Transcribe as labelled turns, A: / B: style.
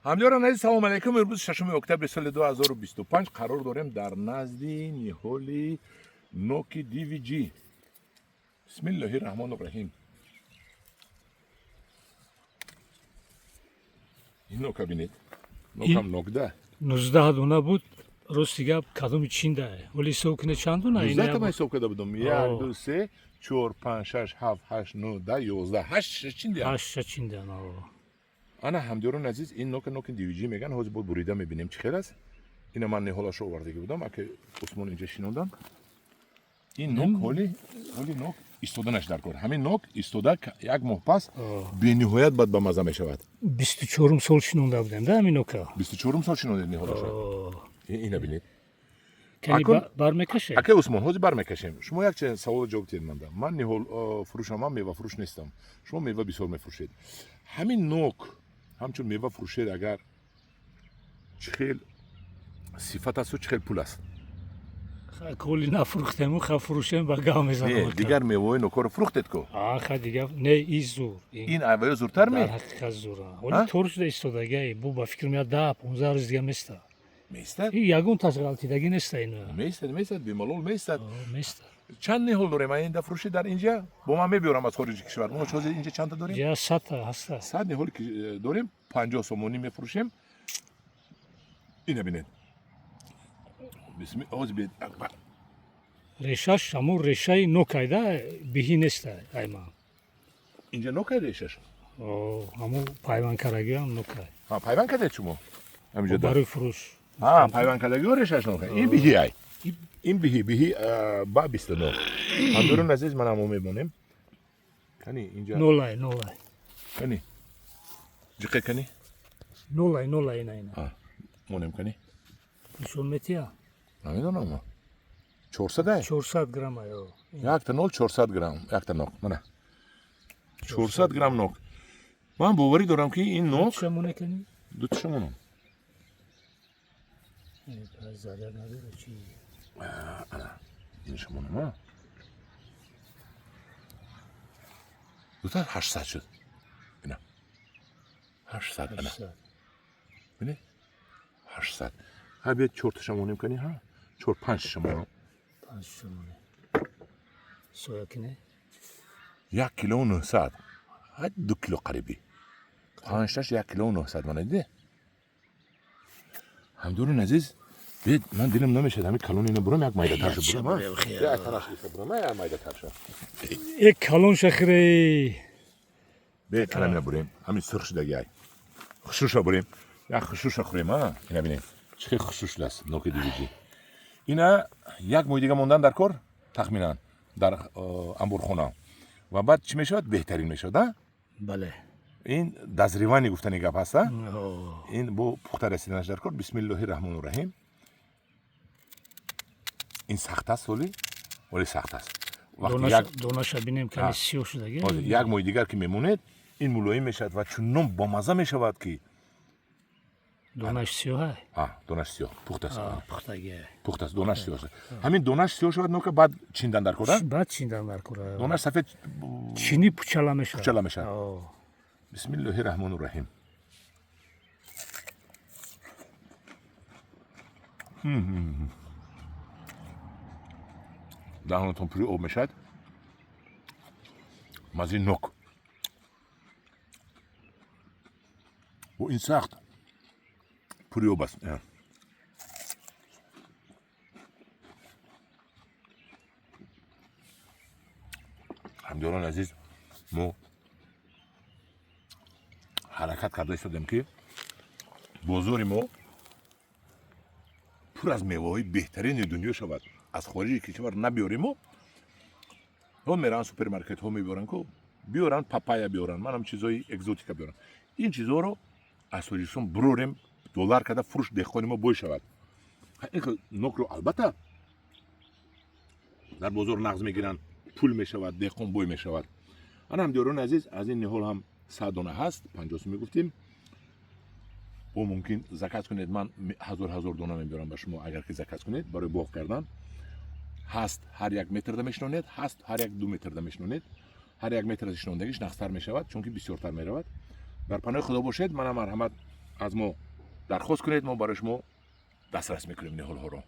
A: ҳамёрон азиз салому алайкум. имрӯз 6 октябри соли 2025 қарор дорем дар назди ниҳоли ноки DVG. бисмиллоҳи раҳмони раҳим. ин нока бинед, нокам нокда
B: 19 дона буд. Рости гап кадоми чинда оли сокне чандона
A: 19 та ман ҳисоб карда будам. 1 2 3 4 5 6 7 8 9 10 11 8 чинда.
B: 8 чинда.
A: ана ҳамдёрон азиз, ин ноки DVG меган. ҳозир бо бурида мебинем чӣ хел аст. ина ман ниҳолашро овардаги будам, ака Усмон инҷа шинодан. ин нок ҳоли нок истода нашд дар кор. ҳамин нок истода як моҳ пас бениҳоят бад ба маза мешавад.
B: 24 сол шинонда будем да ҳамин нока.
A: 24 сол шинонед ниҳолашро. ина бинед.
B: Кани бармекаше.
A: ака Усмон ҳозир бармекашем. шумо як чиз савол ҷавоб тиҳед манда. ман ниҳол фурӯшам, ман мева фурӯш нестам. шумо мева бисёр мефурӯшед. ҳамин нок ҳамчун мева фурӯшед, агар чӣ хел сифат асту, чӣ хел пул аст?
B: коли нафурӯхтему ха фурӯшем ба гав мезанам.
A: дигар меваҳои нокоро фурӯхтед ко?
B: ха дигар не изур.
A: ин аввал зуртар ме?
B: дар ҳақиқат зура. оли тор шуда истодагӣ бу ба фикр меяд 10-15 рӯз дига места.
A: меистад?
B: ин ягон ташғалтидаги неста ин.
A: меистад бемалол меистад.
B: места.
A: чанд ниҳол дорем аинда фурӯши дар инҷа? бо ман мебиёрам аз хориҷи кишвар. мо ҳозир инҷа чанда дорем?
B: ҷа 100 ҳаста.
A: 100 ниҳоли дорем. 50 сомонӣ мефурӯшем. ина бинед. ҳозир бед
B: решаш ҳамун решаи нокайда биҳӣ неста айма.
A: инҷа нокай решаш?
B: ҳамун пайвандкарагиам нокай.
A: пайванд кардед шумо? ҳаминҷа
B: барои фурӯш.
A: пайвандкардагиҳо решаш нокай. ин биҳӣ ай. ин биҳӣ ба 29. ҳамдорон азиз, ман ҳамо мебонем. кани инҷа
B: нолай
A: кани ҷиқе кани
B: нолай ина
A: монем кани
B: нишон метия
A: намедонам. 400 ай
B: 400 грамм аё.
A: якта нол 400 грамм. якта нок мана 400 грамм нок. ман боварӣ дорам ки ин нок
B: шамоне кани
A: дутиша монам.
B: зада надора чи
A: ана ин шамонам. дутар 800 шуд. ина 800 ана бинე 800. ҳа бед 4 та шамонем кани. ҳа 4-5 шамонам.
B: 5 шамоне соя кине
A: 1 кило 900. ҳад 2 кило қариби. 5-таш 1 кило 900 мана диде. ҳамдорон азиз, бед ман дилам намешад ҳамин калон ина бурам як майдатар шо бурам. як танаш иса бурам, як майдатар шо.
B: ек калон шахре
A: бед ҳамина бурем. ҳамин сирх шудаги ай. хушуша бурем. як хушуша хӯрем, ҳа? ина бинем. чӣ хел хушуш аст ноки DVG. ина як моҳи дига мондан дар кор тахминан дар амборхона. ва баъд чӣ мешавад? беҳтарин мешавад, а?
B: бале.
A: ин дазривани гуфтани гап ҳаст, а? ин бо пухта расиданаш дар кор. бисмиллоҳи раҳмони раҳим. ин сахт аст оли сахт аст.
B: донаша бинем кани сиёҳ шудаги.
A: як моҳи дигар ки мемонед, ин мулоим мешавад ва чунон бомаза мешавад ки
B: донаш сиёҳ ай.
A: донаш сиёҳ пухтаст.
B: пухтаги
A: пухтаст, донаш сиёҳ аст. ҳамин донаш сиёҳ шавад нока, баъд чиндан дар кор, а?
B: баъд чиндан дар кор.
A: донаш сафед
B: чини пучала мешавад.
A: бисмиллоҳи раҳмони раҳим. даҳонатон пури об мешавад. маззаи нок. бо ин сахт пури об аст. ҳамдорон азиз, мо ҳаракат карда истодем ки бозори мо пур аз меваҳои беҳтарини дунё шавад. аз хориҷи кишвар набиёрем. ҳо мераван супермаркетҳо мебиёран ку биёран папая биёран, манам чизои экзотика биёрам. ин чизоро аз тоҷикистон бурорем, доллар карда фурӯш деҳқони мо бой шавад. ин нокро албатта дар бозор нағз мегиранд, пул мешавад, деҳқон бой мешавад. ана ҳамдиёрони азиз, аз ин ниҳол ҳам 100 дона ҳаст. 50 мегуфтем. бо мумкин заказ кунед. ман ҳазор дона мебиёрам ба шумо. агар ки заказ кунед барои боғ кардан. ҳаст ҳар 1 метрда мешинонед, ҳаст ҳар 1-2 метрда мешинонед. ҳар 1 метр шинондагиш нағзтар мешавад, чунки бисёртар меравад. дар паноҳи худо бошед. манам марҳамат аз мо дархост кунед, мо барои шумо дастрас мекунем ниҳолҳоро.